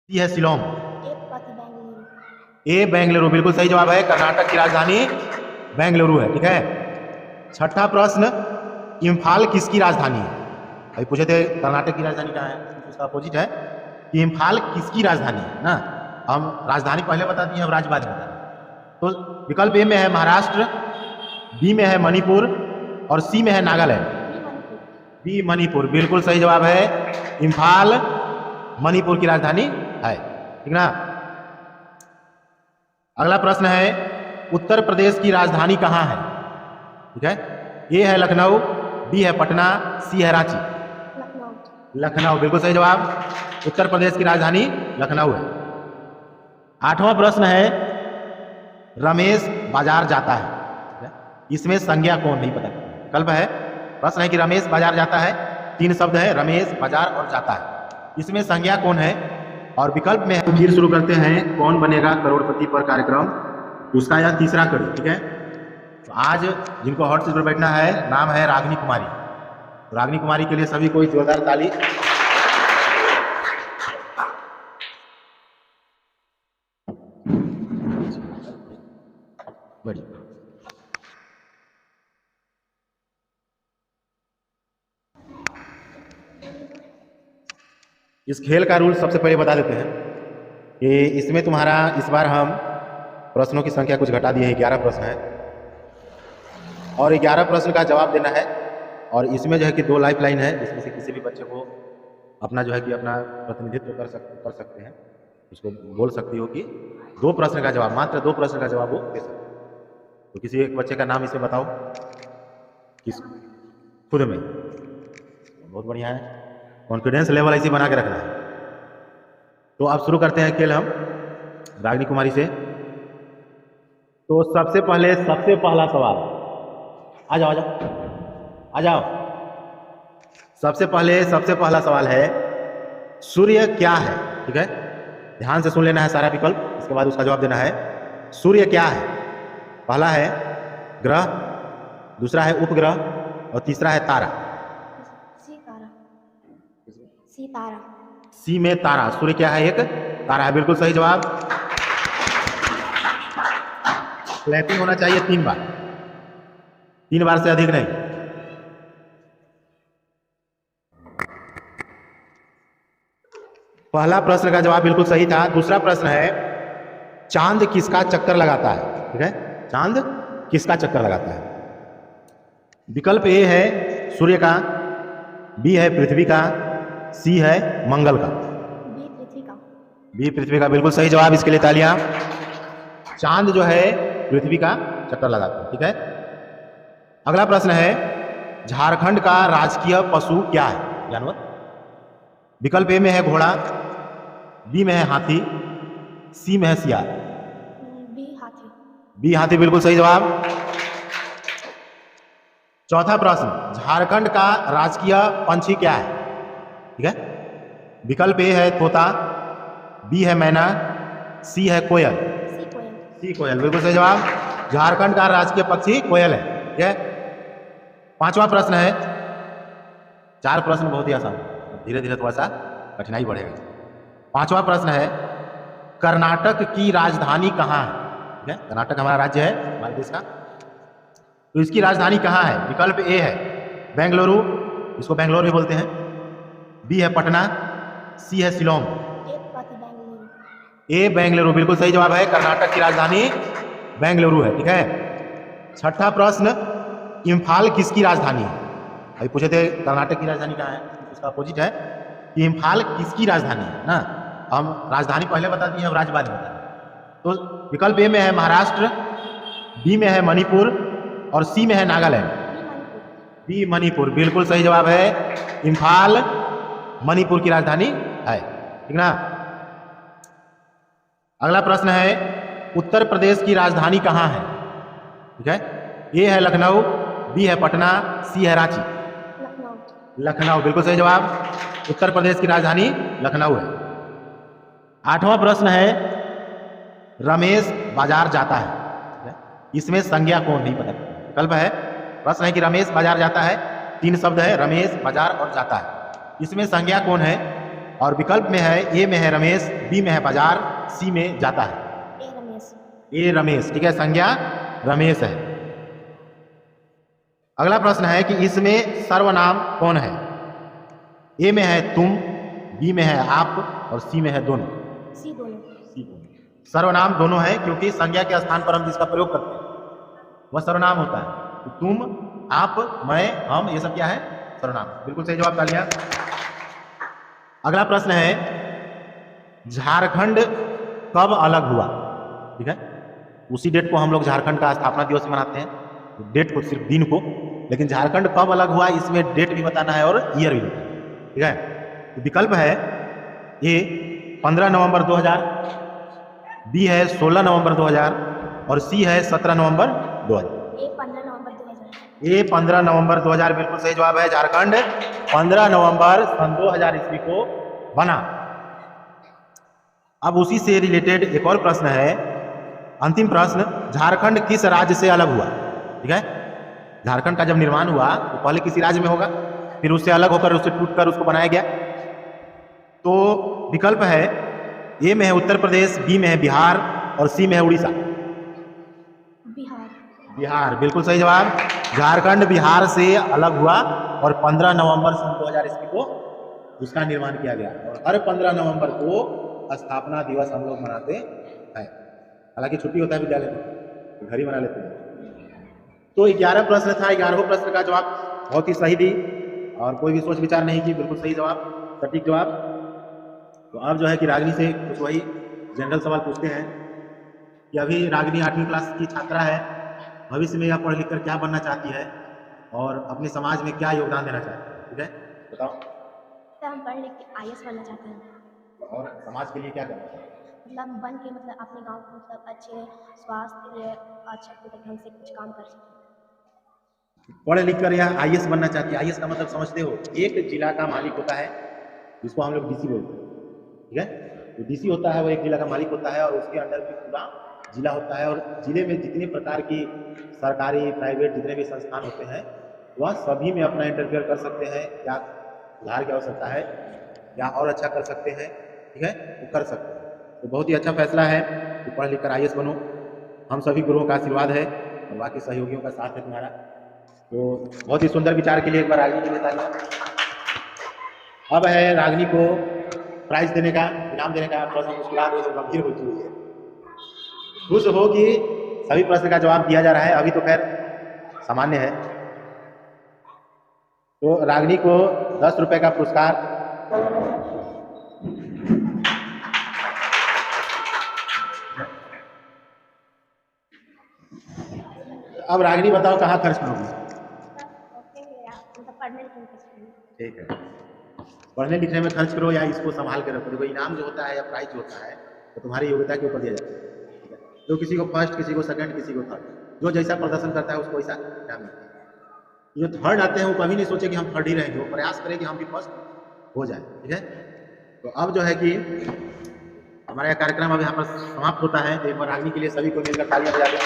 सी है शिलोंग। बेंगलुरु। ए बेंगलुरु बिल्कुल सही जवाब है। कर्नाटक की राजधानी बेंगलुरु है। ठीक है। छठा प्रश्न, इम्फाल किसकी राजधानी है? अभी पूछे थे कर्नाटक की राजधानी कहाँ है, उसका अपोजिट है कि इम्फाल किसकी राजधानी है ना। हम राजधानी पहले बता दिए, अब राज्य बाद बता दिए। तो विकल्प ए में है महाराष्ट्र, बी में है मणिपुर और सी में है नागालैंड। बी मणिपुर बिल्कुल सही जवाब है। इम्फाल मणिपुर की राजधानी है। ठीक ना। अगला प्रश्न है, उत्तर प्रदेश की राजधानी कहाँ है? ठीक है। ए है लखनऊ, बी है पटना, सी है रांची। लखनऊ बिल्कुल सही जवाब। उत्तर प्रदेश की राजधानी लखनऊ है। आठवां प्रश्न है, रमेश बाजार जाता है। इसमें संज्ञा कौन? नहीं पता। विकल्प है, प्रश्न है कि रमेश बाजार जाता है, तीन शब्द है रमेश बाजार और जाता है, इसमें संज्ञा कौन है? और विकल्प में फिर शुरू करते हैं कौन बनेगा करोड़पति पर कार्यक्रम, उसका यह तीसरा कड़ी। ठीक है। तो आज जिनको हॉट सीट पर बैठना है, नाम है रागिनी कुमारी। तो रागिनी कुमारी के लिए सभी कोई जोरदार ताली। बढ़िया। इस खेल का रूल सबसे पहले बता देते हैं कि इसमें तुम्हारा इस बार हम प्रश्नों की संख्या कुछ घटा दी है, 11 प्रश्न है और 11 प्रश्न का जवाब देना है। और इसमें जो है कि 2 लाइफ लाइन है, जिसमें से किसी भी बच्चे को अपना जो है कि अपना प्रतिनिधित्व कर सकते हैं, उसको बोल सकती हो कि 2 प्रश्न का जवाब, मात्र 2 प्रश्न का जवाब वो दे सकते हैं। तो किसी एक बच्चे का नाम इसे बताओ, किस खुद में। बहुत बढ़िया है, कॉन्फिडेंस लेवल ऐसे बना के रखना है। तो अब शुरू करते हैं खेल हम रागिनी कुमारी से। तो सबसे पहला सवाल, आ जाओ आ जाओ। सबसे पहला सवाल है, सूर्य क्या है? ठीक है, ध्यान से सुन लेना है सारा विकल्प, इसके बाद उसका जवाब देना है। सूर्य क्या है? पहला है ग्रह, दूसरा है उपग्रह और तीसरा है तारा। सी में तारा। सूर्य क्या है? एक तारा है। बिल्कुल सही जवाब। क्लैपिंग होना चाहिए 3 बार, 3 बार से अधिक नहीं। पहला प्रश्न का जवाब बिल्कुल सही था। दूसरा प्रश्न है, चांद किसका चक्कर लगाता है? ठीक है, चांद किसका चक्कर लगाता है? विकल्प ए है सूर्य का, बी है पृथ्वी का, सी है मंगल का। बी पृथ्वी का बिल्कुल सही जवाब, इसके लिए तालियां। चांद जो है पृथ्वी का चक्कर लगाता है। ठीक है। अगला प्रश्न है, झारखंड का राजकीय पशु क्या है? जानवर। विकल्प ए में है घोड़ा, बी में है हाथी, सी में है सियार। बी हाथी बिल्कुल सही जवाब। चौथा प्रश्न, झारखंड का राजकीय पंछी क्या है? ठीक है। विकल्प ए है तोता, बी है मैना, सी है कोयल। सी कोयल बिल्कुल सही जवाब। झारखंड का राजकीय पक्षी कोयल है। ठीक है। पांचवा प्रश्न है, 4 प्रश्न बहुत ही आसान, धीरे धीरे थोड़ा सा कठिनाई बढ़ेगा। पांचवा प्रश्न है, कर्नाटक की राजधानी कहाँ है? ठीक है, कर्नाटक हमारा राज्य है, हमारे देश का। तो इसकी राजधानी कहाँ है? विकल्प ए है बेंगलुरु, इसको बेंगलोर भी बोलते हैं, बी है पटना, सी है शिलोंग। ए बेंगलुरु बिल्कुल सही जवाब है। कर्नाटक की राजधानी बेंगलुरु है। ठीक है। छठा प्रश्न, इम्फाल किसकी राजधानी है? अभी पूछे थे कर्नाटक की राजधानी कहाँ है, उसका अपोजिट है कि इम्फाल किसकी राजधानी है ना। हम राजधानी पहले बता दिए, अब राज्य बाद बता दिए। तो विकल्प ए में है महाराष्ट्र, बी में है मणिपुर और सी में है नागालैंड। बी मणिपुर बिल्कुल सही जवाब है। इम्फाल मणिपुर की राजधानी है। ठीक ना। अगला प्रश्न है, उत्तर प्रदेश की राजधानी कहाँ है? ठीक है। ए है लखनऊ, बी है पटना, सी है रांची। लखनऊ बिल्कुल सही जवाब। उत्तर प्रदेश की राजधानी लखनऊ है। आठवां प्रश्न है, रमेश बाजार जाता है, इसमें संज्ञा कौन? नहीं पता। विकल्प है, प्रश्न है कि रमेश बाजार जाता है, 3 शब्द है रमेश बाजार और जाता है, इसमें संज्ञा कौन है? और विकल्प में है, ए में है रमेश, बी में है बाजार, सी में जाता है। ए रमेश। ए रमेश, ठीक है, संज्ञा रमेश है। अगला प्रश्न है कि इसमें सर्वनाम कौन है? ए में है तुम, बी में है आप और सी में है दोनों। सी दोनों। सर्वनाम दोनों है क्योंकि संज्ञा के स्थान पर हम जिसका प्रयोग करते हैं वह सर्वनाम होता है। तो तुम, आप, मैं, हम, ये सब क्या है? सर्वनाम। बिल्कुल सही जवाब तालियां। अगला प्रश्न है, झारखंड कब अलग हुआ? ठीक है, उसी डेट को हम लोग झारखंड का स्थापना दिवस मनाते हैं, डेट को, सिर्फ दिन को, लेकिन झारखंड कब अलग हुआ इसमें डेट भी बताना है और ईयर भी बताना है। ठीक है, तो विकल्प है, ए 15 नवंबर 2000, बी है 16 नवंबर 2000 और सी है 17 नवंबर 2000। ए 15 नवंबर 2000। ए 15 नवंबर 2000 बिल्कुल सही जवाब है। झारखंड 15 नवंबर सन 2000 ईस्वी को बना। अब उसी से रिलेटेड एक और प्रश्न है, अंतिम प्रश्न, झारखंड किस राज्य से अलग हुआ? ठीक है, झारखंड का जब निर्माण हुआ तो पहले किसी राज्य में होगा, फिर उससे अलग होकर, उससे टूटकर उसको बनाया गया। तो विकल्प है, ए में है उत्तर प्रदेश, बी में है बिहार और सी में है उड़ीसा। बिहार। बिहार, बिल्कुल सही जवाब। झारखंड बिहार से अलग हुआ और 15 नवंबर सन 2000 ईस्वी को उसका निर्माण किया गया और हर 15 नवंबर को स्थापना दिवस हम लोग मनाते हैं। हालांकि छुट्टी होता है विद्यालय में, तो घर ही मना लेते हैं। तो 11 प्रश्न था, 11वें प्रश्न का जवाब बहुत ही सही दी और कोई भी सोच विचार नहीं की, बिल्कुल सही जवाब, सटीक जवाब। तो अब जो है कि रागिनी से कुछ वही जनरल सवाल पूछते हैं कि अभी रागिनी 8वीं क्लास की छात्रा है, भविष्य में यह पढ़ लिख कर क्या बनना चाहती है और अपने समाज में क्या योगदान देना चाहती है? ठीक है, बताओ। तो हम पढ़ लिख के IAS बनना चाहते हैं और समाज के लिए क्या करना चाहते हैं? मतलब बन के मतलब अपने गांव को मतलब अच्छे स्वास्थ्य के लिए अच्छा मतलब ढंग से कुछ काम कर सकें। पढ़ लिख कर यह IAS बनना चाहती है। IAS का मतलब समझते हो? एक जिला का मालिक होता है जिसको हम लोग DC बोलते हैं। ठीक है, तो DC होता है वो एक जिला का मालिक होता है और उसके अंडर भी पूरा जिला होता है और जिले में जितने प्रकार की सरकारी प्राइवेट जितने भी संस्थान होते हैं वह सभी में अपना इंटरफेयर कर सकते हैं। क्या सुधार की आवश्यकता है, या और अच्छा कर सकते हैं, ठीक है, वो कर सकते हैं। तो बहुत ही अच्छा फैसला है कि पढ़ लिख कर IAS बनो। हम सभी गुरुओं का आशीर्वाद है और बाकी सहयोगियों का साथ है तुम्हारा। तो बहुत ही सुंदर विचार के लिए एक बार रागिनी के लिए तालियां। अब है रागिनी को प्राइज देने का, इनाम देने का। थोड़ा सा मुस्कुरा दो, गंभीर हो चुकी है, खुश हो कि सभी प्रश्न का जवाब दिया जा रहा है। अभी तो खैर सामान्य है। तो रागिनी को 10 रुपए का पुरस्कार। अब रागिनी बताओ कहाँ खर्च करोगी? मतलब पढ़ने लिखने में। ठीक है, पढ़ने लिखने में खर्च करो या इसको संभाल कर रखो। देखो इनाम जो होता है या प्राइज जो होता है तो तुम्हारी योग्यता के ऊपर दिया जाता है। ठीक है, तो किसी को फर्स्ट, किसी को सेकंड, किसी को थर्ड, जो जैसा प्रदर्शन करता है उसको वैसा इनाम मिलता है। जो थर्ड आते हैं वो कभी नहीं सोचे कि हम थर्ड ही रहेंगे, वो प्रयास करें कि हम भी फर्स्ट हो जाए। ठीक है, तो अब जो है कि हमारा यह कार्यक्रम अब यहाँ पर समाप्त होता है। तो एक बार रागिनी के लिए सभी को मिलकर तालियां बजा दें।